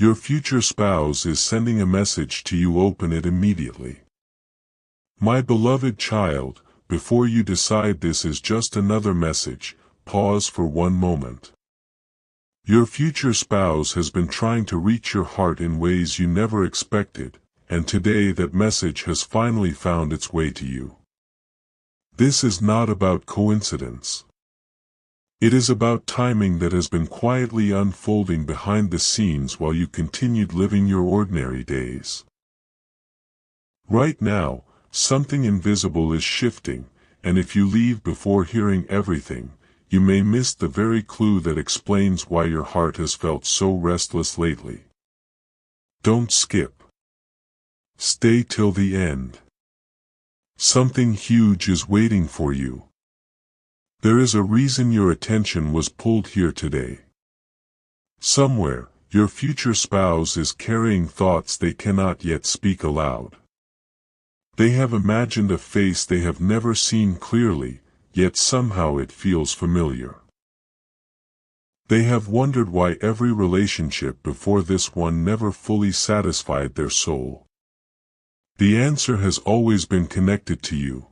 Your future spouse is sending a message to you. Open it immediately. My beloved child, before you decide this is just another message, pause for one moment. Your future spouse has been trying to reach your heart in ways you never expected, and today that message has finally found its way to you. This is not about coincidence. It is about timing that has been quietly unfolding behind the scenes while you continued living your ordinary days. Right now, something invisible is shifting, and if you leave before hearing everything, you may miss the very clue that explains why your heart has felt so restless lately. Don't skip. Stay till the end. Something huge is waiting for you. There is a reason your attention was pulled here today. Somewhere, your future spouse is carrying thoughts they cannot yet speak aloud. They have imagined a face they have never seen clearly, yet somehow it feels familiar. They have wondered why every relationship before this one never fully satisfied their soul. The answer has always been connected to you.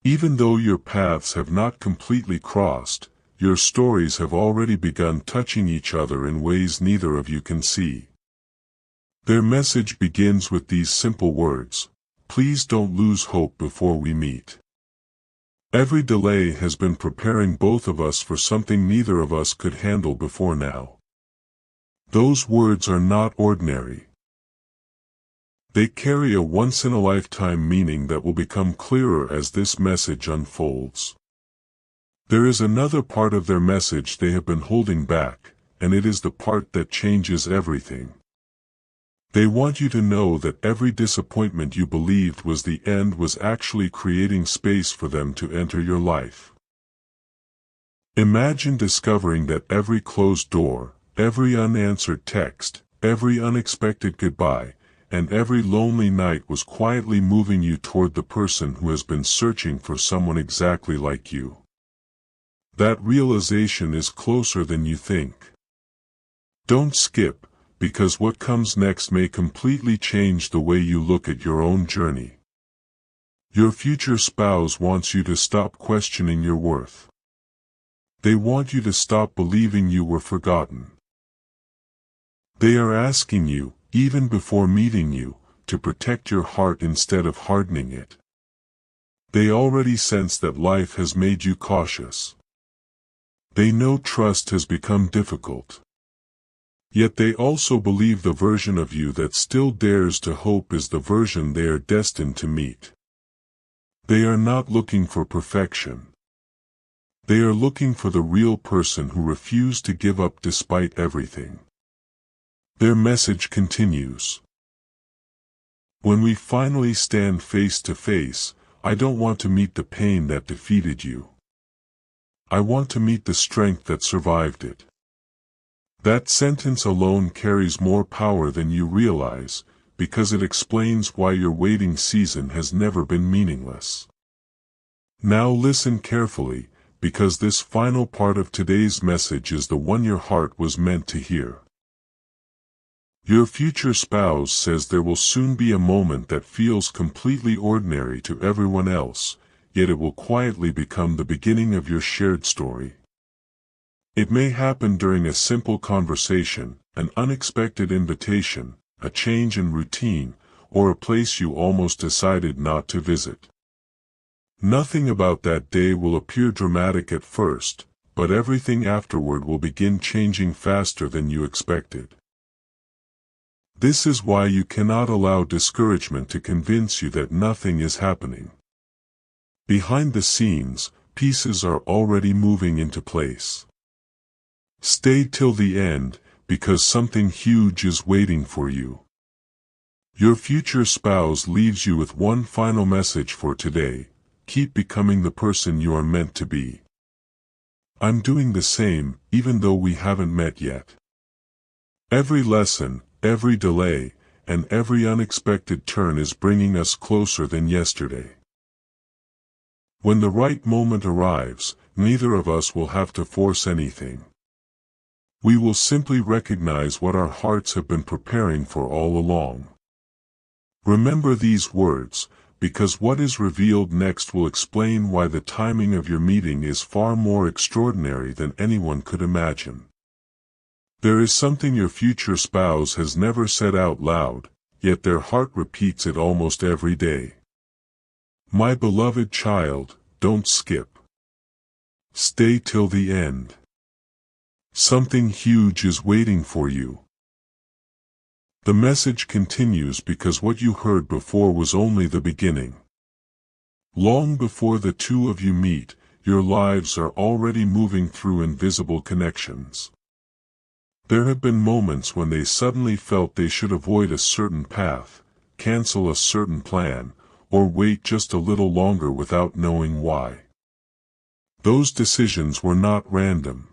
Even though your paths have not completely crossed, your stories have already begun touching each other in ways neither of you can see. Their message begins with these simple words: please don't lose hope before we meet. Every delay has been preparing both of us for something neither of us could handle before now. Those words are not ordinary. They carry a once-in-a-lifetime meaning that will become clearer as this message unfolds. There is another part of their message they have been holding back, and it is the part that changes everything. They want you to know that every disappointment you believed was the end was actually creating space for them to enter your life. Imagine discovering that every closed door, every unanswered text, every unexpected goodbye, and every lonely night was quietly moving you toward the person who has been searching for someone exactly like you. That realization is closer than you think. Don't skip, because what comes next may completely change the way you look at your own journey. Your future spouse wants you to stop questioning your worth. They want you to stop believing you were forgotten. They are asking you, even before meeting you, to protect your heart instead of hardening it. They already sense that life has made you cautious. They know trust has become difficult. Yet they also believe the version of you that still dares to hope is the version they are destined to meet. They are not looking for perfection. They are looking for the real person who refused to give up despite everything. Their message continues. When we finally stand face to face, I don't want to meet the pain that defeated you. I want to meet the strength that survived it. That sentence alone carries more power than you realize, because it explains why your waiting season has never been meaningless. Now listen carefully, because this final part of today's message is the one your heart was meant to hear. Your future spouse says there will soon be a moment that feels completely ordinary to everyone else, yet it will quietly become the beginning of your shared story. It may happen during a simple conversation, an unexpected invitation, a change in routine, or a place you almost decided not to visit. Nothing about that day will appear dramatic at first, but everything afterward will begin changing faster than you expected. This is why you cannot allow discouragement to convince you that nothing is happening. Behind the scenes, pieces are already moving into place. Stay till the end, because something huge is waiting for you. Your future spouse leaves you with one final message for today: keep becoming the person you are meant to be. I'm doing the same, even though we haven't met yet. Every lesson, every delay, and every unexpected turn is bringing us closer than yesterday. When the right moment arrives, neither of us will have to force anything. We will simply recognize what our hearts have been preparing for all along. Remember these words, because what is revealed next will explain why the timing of your meeting is far more extraordinary than anyone could imagine. There is something your future spouse has never said out loud, yet their heart repeats it almost every day. My beloved child, don't skip. Stay till the end. Something huge is waiting for you. The message continues because what you heard before was only the beginning. Long before the two of you meet, your lives are already moving through invisible connections. There have been moments when they suddenly felt they should avoid a certain path, cancel a certain plan, or wait just a little longer without knowing why. Those decisions were not random.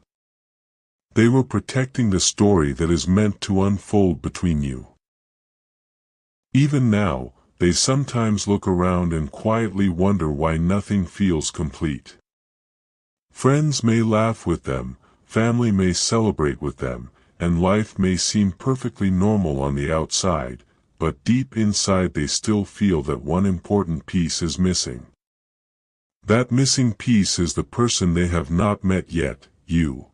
They were protecting the story that is meant to unfold between you. Even now, they sometimes look around and quietly wonder why nothing feels complete. Friends may laugh with them, family may celebrate with them, and life may seem perfectly normal on the outside, but deep inside they still feel that one important piece is missing. That missing piece is the person they have not met yet, you.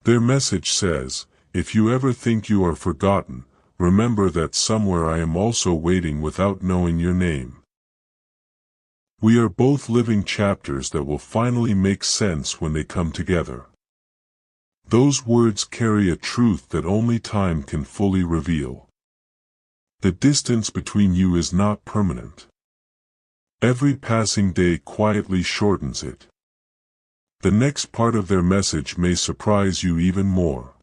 Their message says, if you ever think you are forgotten, remember that somewhere I am also waiting without knowing your name. We are both living chapters that will finally make sense when they come together. Those words carry a truth that only time can fully reveal. The distance between you is not permanent. Every passing day quietly shortens it. The next part of their message may surprise you even more.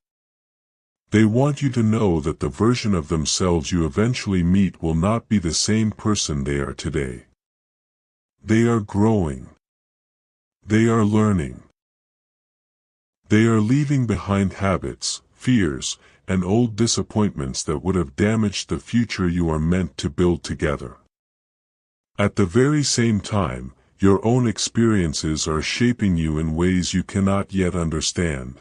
They want you to know that the version of themselves you eventually meet will not be the same person they are today. They are growing. They are learning. They are leaving behind habits, fears, and old disappointments that would have damaged the future you are meant to build together. At the very same time, your own experiences are shaping you in ways you cannot yet understand.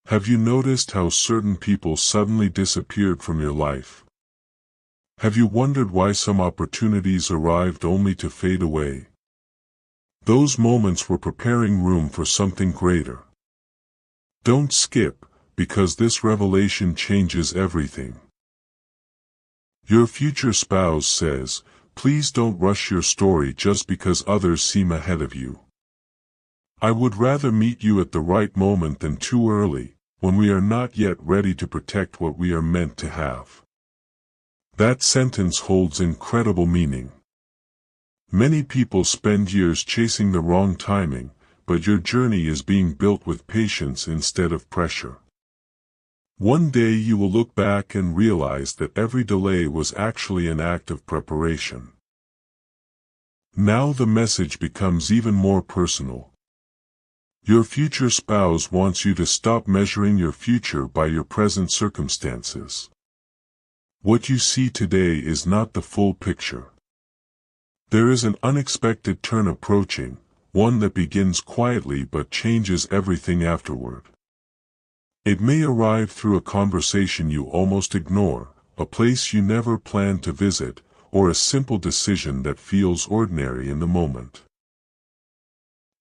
Have you noticed how certain people suddenly disappeared from your life? Have you wondered why some opportunities arrived only to fade away? Those moments were preparing room for something greater. Don't skip, because this revelation changes everything. Your future spouse says, please don't rush your story just because others seem ahead of you. I would rather meet you at the right moment than too early, when we are not yet ready to protect what we are meant to have. That sentence holds incredible meaning. Many people spend years chasing the wrong timing, but your journey is being built with patience instead of pressure. One day you will look back and realize that every delay was actually an act of preparation. Now the message becomes even more personal. Your future spouse wants you to stop measuring your future by your present circumstances. What you see today is not the full picture. There is an unexpected turn approaching, one that begins quietly but changes everything afterward. It may arrive through a conversation you almost ignore, a place you never planned to visit, or a simple decision that feels ordinary in the moment.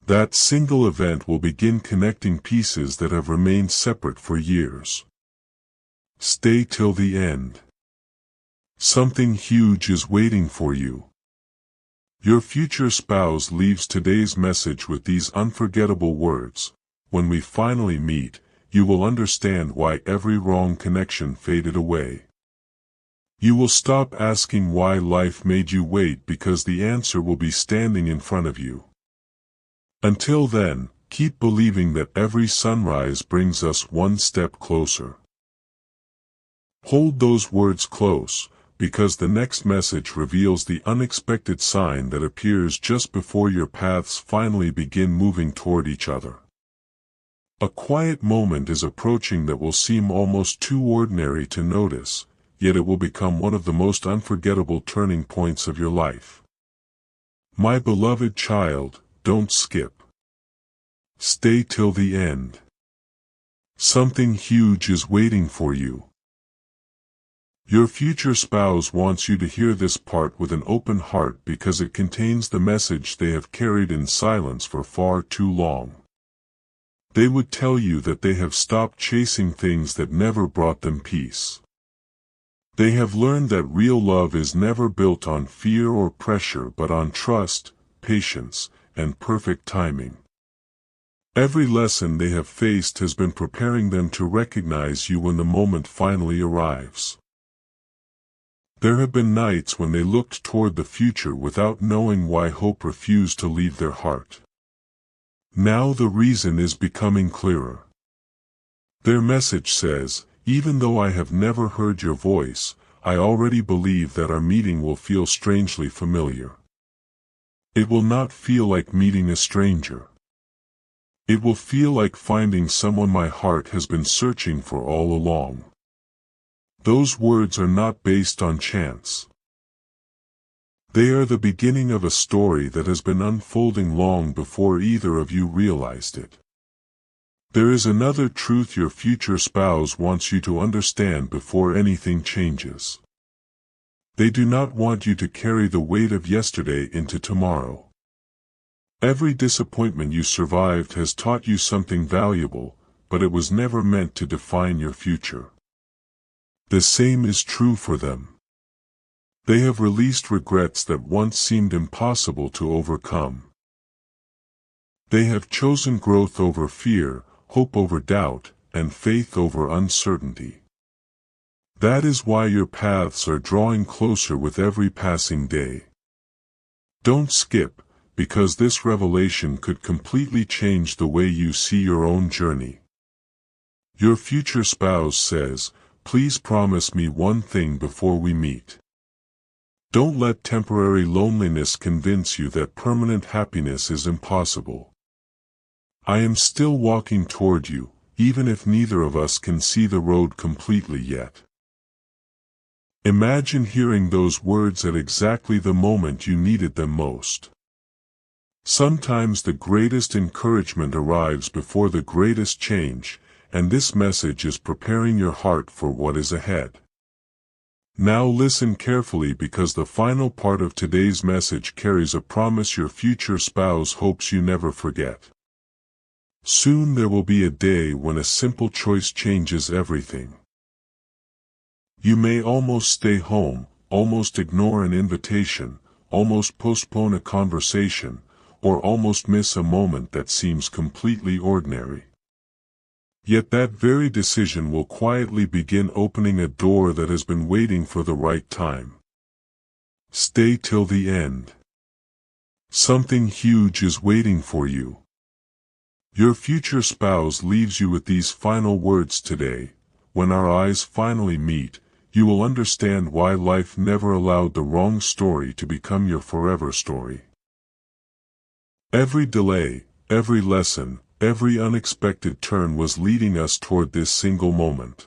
That single event will begin connecting pieces that have remained separate for years. Stay till the end. Something huge is waiting for you. Your future spouse leaves today's message with these unforgettable words. When we finally meet, you will understand why every wrong connection faded away. You will stop asking why life made you wait because the answer will be standing in front of you. Until then, keep believing that every sunrise brings us one step closer. Hold those words close, because the next message reveals the unexpected sign that appears just before your paths finally begin moving toward each other. A quiet moment is approaching that will seem almost too ordinary to notice, yet it will become one of the most unforgettable turning points of your life. My beloved child, don't skip. Stay till the end. Something huge is waiting for you. Your future spouse wants you to hear this part with an open heart because it contains the message they have carried in silence for far too long. They would tell you that they have stopped chasing things that never brought them peace. They have learned that real love is never built on fear or pressure but on trust, patience, and perfect timing. Every lesson they have faced has been preparing them to recognize you when the moment finally arrives. There have been nights when they looked toward the future without knowing why hope refused to leave their heart. Now the reason is becoming clearer. Their message says, "Even though I have never heard your voice, I already believe that our meeting will feel strangely familiar. It will not feel like meeting a stranger. It will feel like finding someone my heart has been searching for all along." Those words are not based on chance. They are the beginning of a story that has been unfolding long before either of you realized it. There is another truth your future spouse wants you to understand before anything changes. They do not want you to carry the weight of yesterday into tomorrow. Every disappointment you survived has taught you something valuable, but it was never meant to define your future. The same is true for them. They have released regrets that once seemed impossible to overcome. They have chosen growth over fear, hope over doubt, and faith over uncertainty. That is why your paths are drawing closer with every passing day. Don't skip, because this revelation could completely change the way you see your own journey. Your future spouse says, "Please promise me one thing before we meet. Don't let temporary loneliness convince you that permanent happiness is impossible. I am still walking toward you, even if neither of us can see the road completely yet." Imagine hearing those words at exactly the moment you needed them most. Sometimes the greatest encouragement arrives before the greatest change, and this message is preparing your heart for what is ahead. Now listen carefully because the final part of today's message carries a promise your future spouse hopes you never forget. Soon there will be a day when a simple choice changes everything. You may almost stay home, almost ignore an invitation, almost postpone a conversation, or almost miss a moment that seems completely ordinary. Yet that very decision will quietly begin opening a door that has been waiting for the right time. Stay till the end. Something huge is waiting for you. Your future spouse leaves you with these final words today. When our eyes finally meet, you will understand why life never allowed the wrong story to become your forever story. Every delay, every lesson, every unexpected turn was leading us toward this single moment.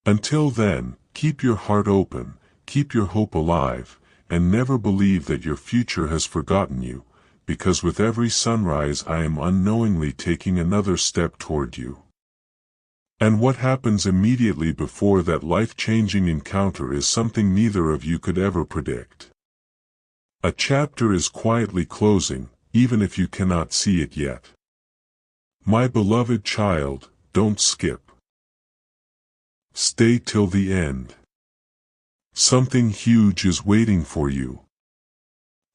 Until then, keep your heart open, keep your hope alive, and never believe that your future has forgotten you, because with every sunrise I am unknowingly taking another step toward you. And what happens immediately before that life-changing encounter is something neither of you could ever predict. A chapter is quietly closing, even if you cannot see it yet. My beloved child, don't skip. Stay till the end. Something huge is waiting for you.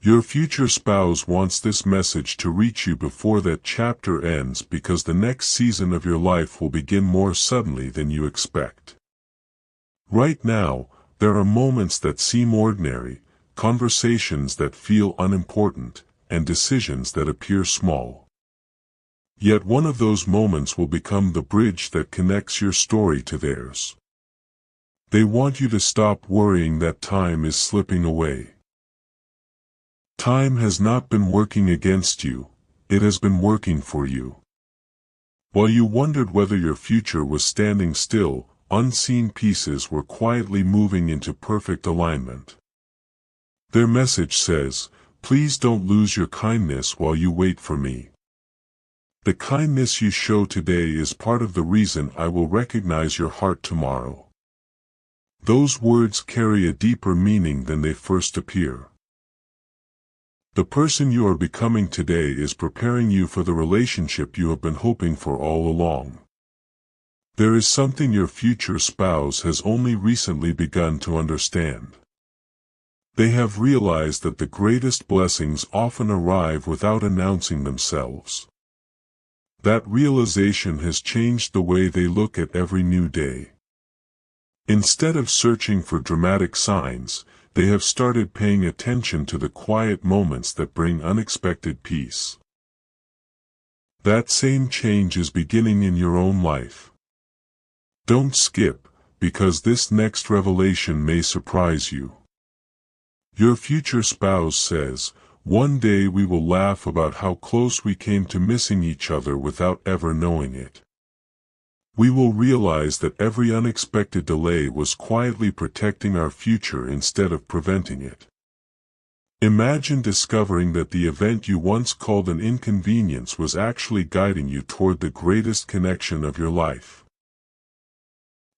Your future spouse wants this message to reach you before that chapter ends because the next season of your life will begin more suddenly than you expect. Right now, there are moments that seem ordinary, conversations that feel unimportant, and decisions that appear small. Yet one of those moments will become the bridge that connects your story to theirs. They want you to stop worrying that time is slipping away. Time has not been working against you, it has been working for you. While you wondered whether your future was standing still, unseen pieces were quietly moving into perfect alignment. Their message says, "Please don't lose your kindness while you wait for me. The kindness you show today is part of the reason I will recognize your heart tomorrow. Those words carry a deeper meaning than they first appear. The person you are becoming today is preparing you for the relationship you have been hoping for all along. There is something your future spouse has only recently begun to understand. They have realized that the greatest blessings often arrive without announcing themselves. That realization has changed the way they look at every new day. Instead of searching for dramatic signs, they have started paying attention to the quiet moments that bring unexpected peace. That same change is beginning in your own life. Don't skip, because this next revelation may surprise you. Your future spouse says, "One day we will laugh about how close we came to missing each other without ever knowing it. We will realize that every unexpected delay was quietly protecting our future instead of preventing it." Imagine discovering that the event you once called an inconvenience was actually guiding you toward the greatest connection of your life.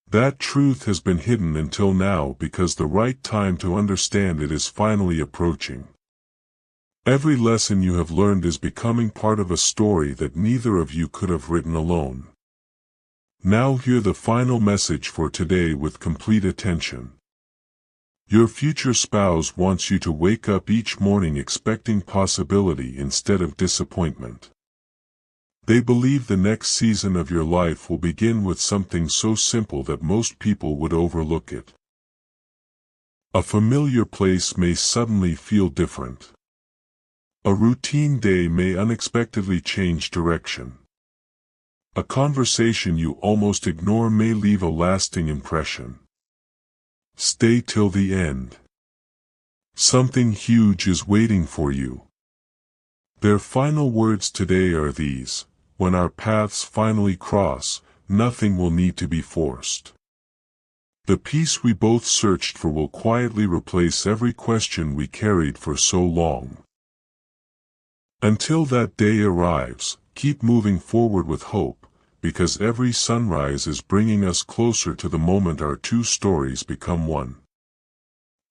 That truth has been hidden until now because the right time to understand it is finally approaching. Every lesson you have learned is becoming part of a story that neither of you could have written alone. Now hear the final message for today with complete attention. Your future spouse wants you to wake up each morning expecting possibility instead of disappointment. They believe the next season of your life will begin with something so simple that most people would overlook it. A familiar place may suddenly feel different. A routine day may unexpectedly change direction. A conversation you almost ignore may leave a lasting impression. Stay till the end. Something huge is waiting for you. Their final words today are these: "When our paths finally cross, nothing will need to be forced. The peace we both searched for will quietly replace every question we carried for so long." Until that day arrives, keep moving forward with hope, because every sunrise is bringing us closer to the moment our two stories become one.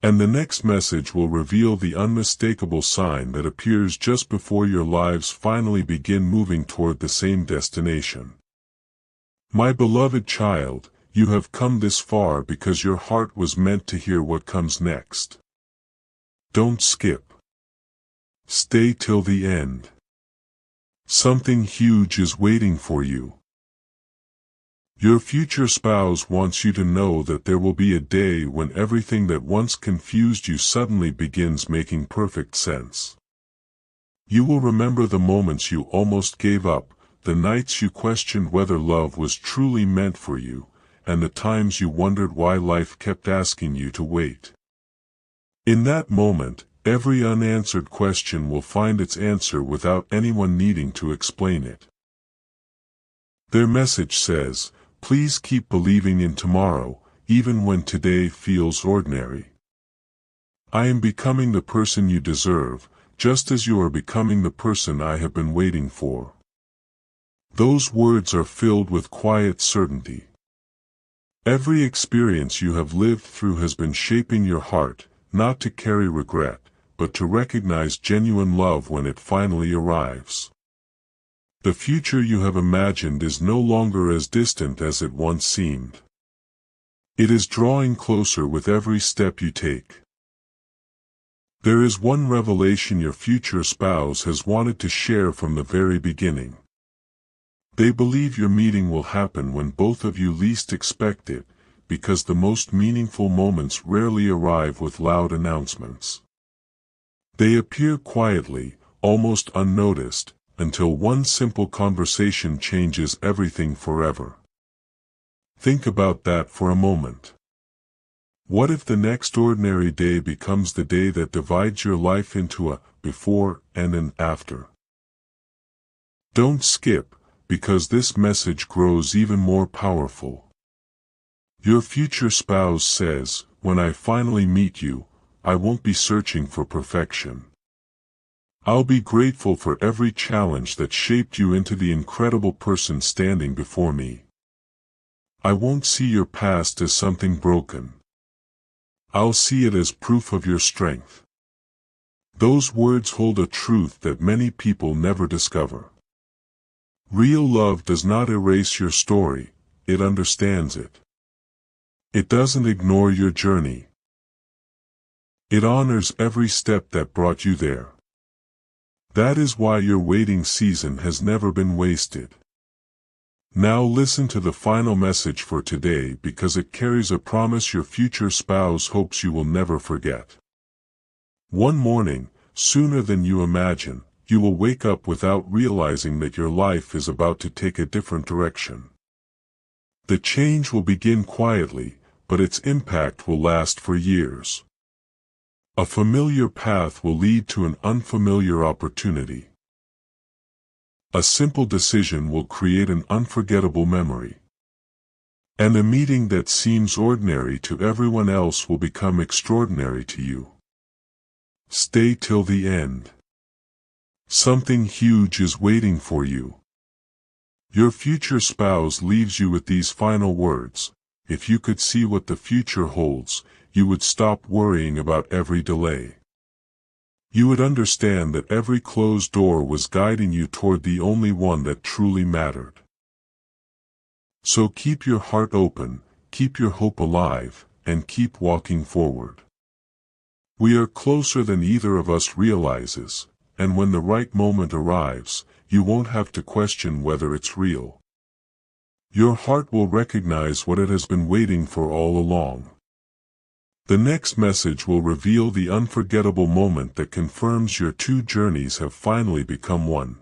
And the next message will reveal the unmistakable sign that appears just before your lives finally begin moving toward the same destination. My beloved child, you have come this far because your heart was meant to hear what comes next. Don't skip. Stay till the end. Something huge is waiting for you. Your future spouse wants you to know that there will be a day when everything that once confused you suddenly begins making perfect sense. You will remember the moments you almost gave up, the nights you questioned whether love was truly meant for you, and the times you wondered why life kept asking you to wait. In that moment, every unanswered question will find its answer without anyone needing to explain it. Their message says, "Please keep believing in tomorrow, even when today feels ordinary. I am becoming the person you deserve, just as you are becoming the person I have been waiting for." Those words are filled with quiet certainty. Every experience you have lived through has been shaping your heart, not to carry regret, but to recognize genuine love when it finally arrives. The future you have imagined is no longer as distant as it once seemed. It is drawing closer with every step you take. There is one revelation your future spouse has wanted to share from the very beginning. They believe your meeting will happen when both of you least expect it, because the most meaningful moments rarely arrive with loud announcements. They appear quietly, almost unnoticed, until one simple conversation changes everything forever. Think about that for a moment. What if the next ordinary day becomes the day that divides your life into a before and an after? Don't skip, because this message grows even more powerful. Your future spouse says, "When I finally meet you, I won't be searching for perfection. I'll be grateful for every challenge that shaped you into the incredible person standing before me. I won't see your past as something broken. I'll see it as proof of your strength. Those words hold a truth that many people never discover. Real love does not erase your story, it understands it. It doesn't ignore your journey. It honors every step that brought you there. That is why your waiting season has never been wasted. Now listen to the final message for today because it carries a promise your future spouse hopes you will never forget. One morning, sooner than you imagine, you will wake up without realizing that your life is about to take a different direction. The change will begin quietly, but its impact will last for years. A familiar path will lead to an unfamiliar opportunity. A simple decision will create an unforgettable memory. And a meeting that seems ordinary to everyone else will become extraordinary to you. Stay till the end. Something huge is waiting for you. Your future spouse leaves you with these final words: if you could see what the future holds, you would stop worrying about every delay. You would understand that every closed door was guiding you toward the only one that truly mattered. So keep your heart open, keep your hope alive, and keep walking forward. We are closer than either of us realizes, and when the right moment arrives, you won't have to question whether it's real. Your heart will recognize what it has been waiting for all along. The next message will reveal the unforgettable moment that confirms your two journeys have finally become one.